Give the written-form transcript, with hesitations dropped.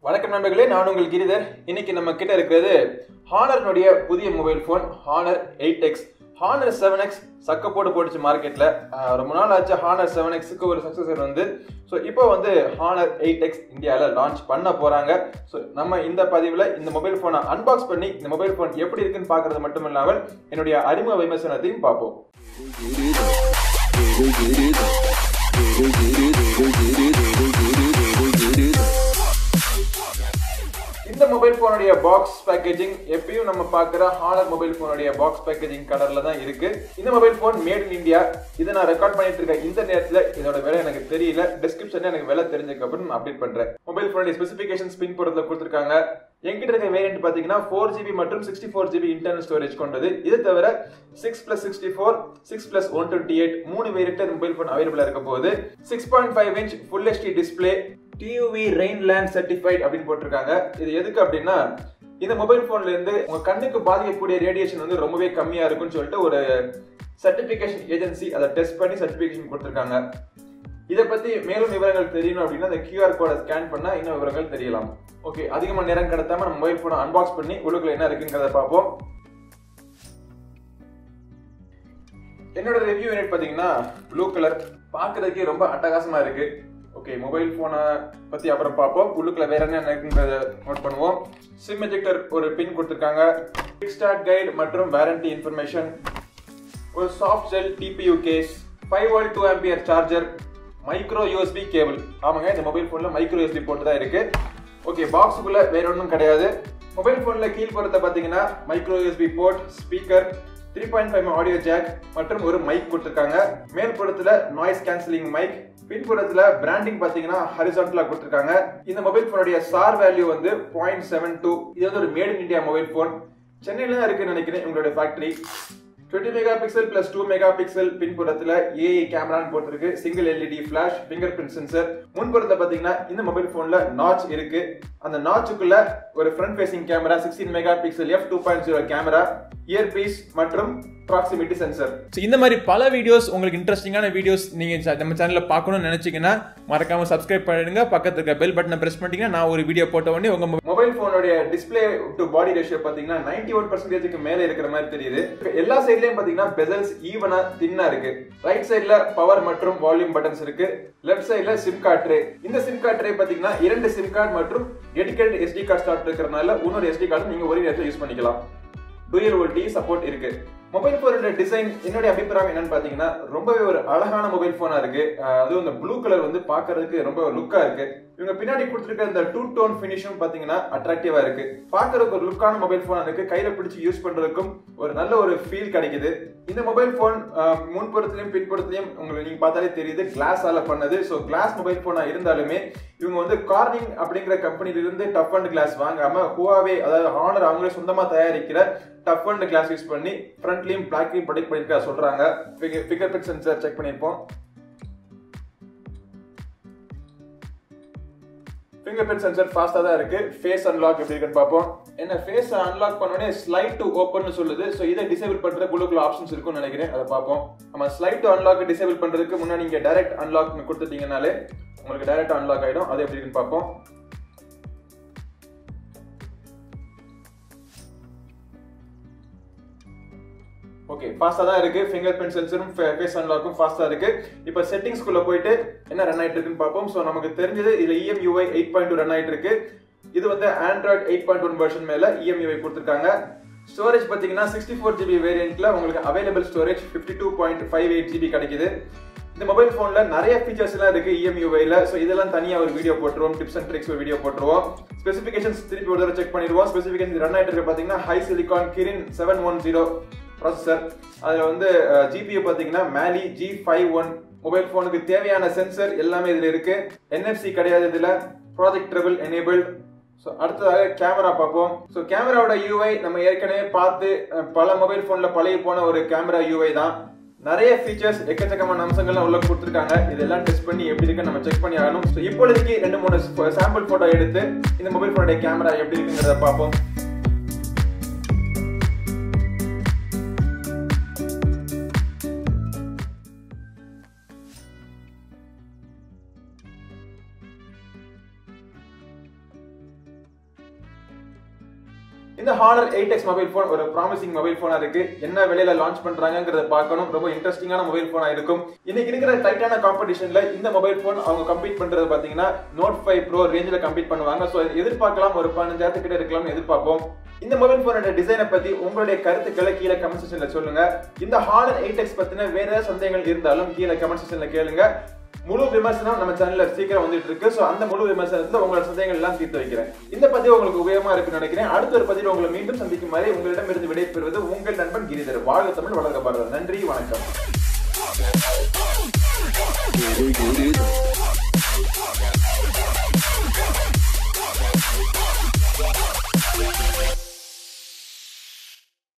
வணக்கம் நண்பர்களே, நான் உங்கள் கிரிதர். இன்னைக்கு நம்ம கிட்ட இருக்கிறது ஹானர்னுடைய புதிய mobile phone Honor 8X. Honor 7X சக்கப்போடு போட்டுச்சு மார்க்கெட்ல. ரொம்ப நாள் ஆச்சு ஹானர் 7Xக்கு ஒரு சக்சஸர் வந்து. ஸோ இப்போ வந்து ஹானர் 8X இந்தியாவில் லான்ச் பண்ண போறாங்க. ஸோ நம்ம இந்த பதிவில் இந்த மொபைல் ஃபோனை அன்பாக்ஸ் பண்ணி இந்த மொபைல் ஃபோன் எப்படி இருக்குன்னு பார்க்கறது மட்டும் இல்லாமல் என்னுடைய அறிமுக விமர்சனத்தையும் பார்ப்போம். இந்த மொபைல் போனுடைய பாக்ஸ் பேக்கேஜிங் எப்பயும் நம்ம பார்க்குற ஹானர் மொபைல் போனுடைய பாக்ஸ் பேக்கேஜிங் கலர்ல தான் இருக்கு. இந்த mobile phone mat in India. இதை நான் ரெக்கார்ட் பண்ணிட்டு இருக்கேன் இந்த நேரத்தில். இதோட விலை எனக்கு தெரியல. டிஸ்கிரிப்ஷன்ல எனக்கு விலை தெரிஞ்சதுக்கு அப்புறம் அப்டேட் பண்றேன். மொபைல் போனுடைய ஸ்பெசிபிகேஷன்ஸ் பின்புறத்தில் கொடுத்துருக்காங்க. என்கிட்ட இருக்க வேரியன்ட் பாத்தீங்கன்னா 4GB மற்றும் 64GB இன்டர்னல் ஸ்டோரேஜ் கொண்டது. இது தவிர 6+64, 6+128 மூணு வேரியன்ட் மொபைல் போன் அவைலபிளா இருக்க போகுது. 6.5 inch full HD display, TUV Rheinland certified அப்படின்னு போட்டிருக்காங்க. இது எதுக்கு அப்படின்னா, இந்த மொபைல் போன்ல இருந்து உங்க கண்ணுக்கு பாதிக்கக்கூடிய ரேடியேஷன் வந்து ரொம்பவே கம்மியா இருக்குன்னு சொல்லிட்டு ஒரு சர்டிபிகேஷன் ஏஜென்சி அதை டெஸ்ட் பண்ணி சர்டிபிகேஷன் கொடுத்திருக்காங்க. இதை பத்தி மேலும் விவரங்கள் தெரியணும் அப்படின்னா அந்த QR கோடை ஸ்கேன் பண்ணா இன்னும் விவரங்கள் தெரியலாம். ஓகே, அதிகமா நேரம் கடத்தாம நம்ம மொபைல் போனை அன்பாக்ஸ் பண்ணி உள்ளுக்குள்ள என்ன இருக்குங்கிறத பார்ப்போம். என்னோட ரிவ்யூ யூனிட் பாத்தீங்கன்னா ப்ளூ கலர், பார்க்கறதுக்கே ரொம்ப அட்டகாசமா இருக்கு. ஓகே, மொபைல் போனை பத்தி அப்புறம் பார்ப்போம். உள்ளுக்குள்ள வேற என்ன இருக்குங்கிறத நோட் பண்ணுவோம். சிம் எஜெக்டர் ஒரு பின் கொடுத்திருக்காங்க. குவிக் ஸ்டார்ட் கைட் மற்றும் வாரண்டி இன்ஃபர்மேஷன், ஒரு soft gel TPU case, 5V 2A charger, micro USB cable. ஆமாங்க, இந்த மொபைல் போன்ல மைக்ரோ USB போட்டு தான் இருக்கு. ஓகே, பாக்ஸுக்குள்ள வேற ஒன்றும் கிடையாது. மொபைல் போன்ல கீழ்ப்புறத்தை பாத்தீங்கன்னா micro USB port, speaker, 3.5 audio jack மற்றும் ஒரு மைக் கொடுத்திருக்காங்க. மேல்புறத்துல நாய்ஸ் கேன்சலிங் மைக், பின்புறத்துல பிராண்டிங் பாத்தீங்கன்னா ஹரிசான்டலா கொடுத்திருக்காங்க. இந்த மொபைல் போனுடைய SAR வேல்யூ வந்து 0.72. இது வந்து ஒரு made in India mobile phone. சென்னையில தான் இருக்குன்னு நினைக்கிறேன் உங்களுடைய ஃபேக்டரி. 20 மெகாபிக்சல் பிளஸ் 2 மெகாபிக்சல் பின்புறத்துல AI கேமரான்னு போட்டிருக்கு. Single LED flash, fingerprint sensor. முன்புறத்துல பாத்தீங்கன்னா இந்த மொபைல் போன்ல நாட்ச் இருக்கு. அந்த நாட்சுக்குள்ள ஒரு front facing camera, 16 megapixel f2.0 camera, earpiece மற்றும் ப்ராக்சிமிட்டி சென்சர். இந்த மாதிரி பல வீடியோஸ், உங்களுக்கு இன்ட்ரெஸ்டிங்கான வீடியோஸ் நீங்க நம்ம சேனல்ல பார்க்கணும்னு நினைச்சீங்கன்னா மறக்காம சப்ஸ்கிரைப் பண்ணிடுங்க. பக்கத்துல இருக்க பெல் பட்டனை பிரஸ் பண்ணிட்டீங்கன்னா நான் ஒரு வீடியோ போட்ட உடனே உங்க மொபைல் போனுடைய டிஸ்பிளே டு பாடி ரேஷியோ பாத்தீங்கன்னா 91%க்கு மேல இருக்கிற மாதிரி தெரியுது. எல்லா சைட்லயும் பாத்தீங்கன்னா பெசல்ஸ் ஈவனா தின்னா இருக்கு. ரைட் சைடுல பவர் மற்றும் வால்யூம் பட்டன்ஸ் இருக்கு. லெஃப்ட் சைடுல சிம் கார்டு ட்ரே. இந்த சிம் கார்டு ட்ரே பாத்தீங்கன்னா 2 சிம் கார்டு மற்றும் டெடிகேட்டட் SD கார்டு ஸ்லாட் இருக்கிறதுனால இன்னொரு SD கார்டு நீங்க ஒரே நேரத்தில் யூஸ் பண்ணிக்கலாம். டூயல் வோல்டி சப்போர்ட் இருக்கு. மொபைல் போனோட டிசைன் என்னுடைய அபிப்பிராயம் என்னன்னு பாத்தீங்கன்னா ரொம்பவே ஒரு அழகான மொபைல் போனா இருக்கு. அதுவும் இந்த ப்ளூ கலர் வந்து பாக்குறதுக்கு ரொம்ப லுக்கா இருக்கு. இவங்க பின்னாடி கொடுத்திருக்க இந்த 2 டோன் பினிஷும் பாத்தீங்கன்னா அட்ராக்டிவா இருக்கு. பாக்குறதுக்கு ஒரு லுக்கான மொபைல் போனா இருக்கு. கையில பிடிச்சு யூஸ் பண்றதுக்கும் ஒரு நல்ல ஒரு ஃபீல் கிடைக்குது. இந்த மொபைல் போன் முன்புறத்திலையும் பின்புறத்திலையும் உங்களுக்கு நீங்க பார்த்தாலே தெரியுது கிளாஸால பண்ணது. ஸோ கிளாஸ் மொபைல் போனா இருந்தாலுமே இவங்க வந்து கார்னிங் அப்படிங்கிற கம்பெனில இருந்து டஃப் அண்ட் கிளாஸ் வாங்காம ஹுவாவே, அதாவது ஹானர் அவங்களே சொந்தமா தயாரிக்கிற டஃப் அண்ட் கிளாஸ் யூஸ் பண்ணி ஃப்ரண்ட்லயும் பிளாக்லயும் ப்ரொடெக்ட் பண்ணிருக்கா சொல்றாங்க. ஃபிங்கர் பிரிண்ட் சென்சார் செக் பண்ணிருப்போம். ஃபிங்கர் பிரிண்ட் சென்சார் ஃபாஸ்டா தான் இருக்கு. ஃபேஸ் அன்லாக் எப்படி இருக்குன்னு பார்ப்போம். என்ன ஃபேஸ் அன்லாக் பண்ணோடனே ஸ்லைட் டு ஓப்பன் சொல்லுது. ஸோ இதை டிசேபிள் பண்றதுக்கு உள்ளுக்குள்ள ஆப்ஷன்ஸ் இருக்கும்னு நினைக்கிறேன். அதை பார்ப்போம். நம்ம ஸ்லைட் டு அன்லாக் டிசேபிள் பண்றதுக்கு முன்னாடி நீங்க டைரக்ட் அன்லாக் கொடுத்துட்டீங்கனாலே உங்களுக்கு டைரக்ட் அன்லாக் ஆயிடும். அது எப்படி இருக்குன்னு பார்ப்போம். ஓகே, ஃபாஸ்டா தான் இருக்கு. ஃபிங்கர் பிரிண்ட் சென்சரும் ஃபேஸ் அன்லாக்கும் ஃபாஸ்டா இருக்கு. இப்போ செட்டிங்ஸ்குள்ள போயிட்டு என்ன ரன் ஆயிட்டு இருக்குன்னு பார்ப்போம். ஸோ நமக்கு தெரிஞ்சது இதுல EMUI 8.2 ரன் ஆயிட்டு இருக்கு. இது வந்து ஆண்ட்ராய்டு 8.1 வெர்ஷன் மேல EMUI கொடுத்திருக்காங்க. ஸ்டோரேஜ் பாத்தீங்கன்னா 64GB வேரியன்ட்ல உங்களுக்கு அவைலபிள் ஸ்டோரேஜ் 52.58GB கிடைக்குது. இந்த மொபைல் போன்ல நிறைய ஃபீச்சர்ஸ் எல்லாம் இருக்கு EMUI-ல. ஸோ இதெல்லாம் தனியா ஒரு வீடியோ போட்டுருவோம். டிப்ஸ் அண்ட் ட்ரிக்ஸ் ஒரு வீடியோ போட்டுருவோம். ஸ்பெசிபிகேஷன்ஸ் திருப்பி ஒரு தடவை செக் பண்ணிடுவோம். ஸ்பெசிபிகேஷன் ரன் ஆயிட்டு இருக்கு பாத்தீங்கன்னா ஹை சிலிகான் Kirin 710 ப்ராசஸர். அதுல வந்து GPU பாத்தீங்கன்னா Mali G51. மொபைல் போனுக்கு தேவையான சென்சர் எல்லாமே இதுல இருக்கு. NFC கிடையாது இதுல. Project trouble enabled. ஸோ அடுத்ததாக கேமரா பார்ப்போம். ஸோ கேமராவோட UI நம்ம ஏற்கனவே பார்த்து பல மொபைல் போன்ல பழைய போன ஒரு கேமரா UI தான். நிறைய ஃபீச்சர்ஸ், எக்கச்சக்கமான அம்சங்கள்லாம் உள்ள கொடுத்துருக்காங்க. இதெல்லாம் டெஸ்ட் பண்ணி எப்படி இருக்குன்னு நம்ம செக் பண்ணி ஆகணும். ஸோ இப்போதைக்கு 2-3 சாம்பிள் போட்டோ எடுத்து இந்த மொபைல் போனுடைய கேமரா எப்படி இருக்குங்கிறத பார்ப்போம். இந்த Honor 8X மொபைல் போன் ஒரு ப்ராமிசிங் மொபைல் போனா இருக்கு. என்ன விலையில லான்ச் பண்றாங்கங்கறத பார்க்கணும். ரொம்ப இன்ட்ரஸ்டிங்கான மொபைல் போனா இருக்கும். இன்னைக்கு இருக்கிற டைட்டான காம்படிஷன்ல இந்த மொபைல் போன் அவங்க கம்பீட் பண்றது பாத்தீங்கன்னா Note 5 Pro ரேஞ்சில கம்பீட் பண்ணுவாங்க. சோ எதிர்பார்க்கலாம் ஒரு 15,000 கிட்ட இருக்கலாம்னு எதிர்பார்ப்போம். இந்த மொபைல் போனோட டிசைனை பத்தி உங்களுடைய கருத்துக்களை கீழே கமெண்ட் செக்ஷன்ல சொல்லுங்க. இந்த Honor 8X பத்தின வேற ஏதாவது சந்தேகங்கள் இருந்தாலும் கீழே கமெண்ட் செக்ஷன்ல கேளுங்க. முழு விமர்சனம் நம்ம சேனல்ல சீக்கிரம் வந்துட்டு இருக்கு. சோ அந்த முழு விமர்சனத்துல உங்களோட சந்தேகங்கள் எல்லாம் தீர்த்து வைக்கிறேன். இந்த பதிவு உங்களுக்கு உபயோகமா இருக்குன்னு நினைக்கிறேன். அடுத்த ஒரு பதிவில் உங்களை மீண்டும் சந்திக்கும் வரை உங்களிடமிருந்து விடைபெறுவது உங்கள் நண்பன் கிரிதர். வாழ்க தமிழ், வளர்க பாரதம். நன்றி, வணக்கம்.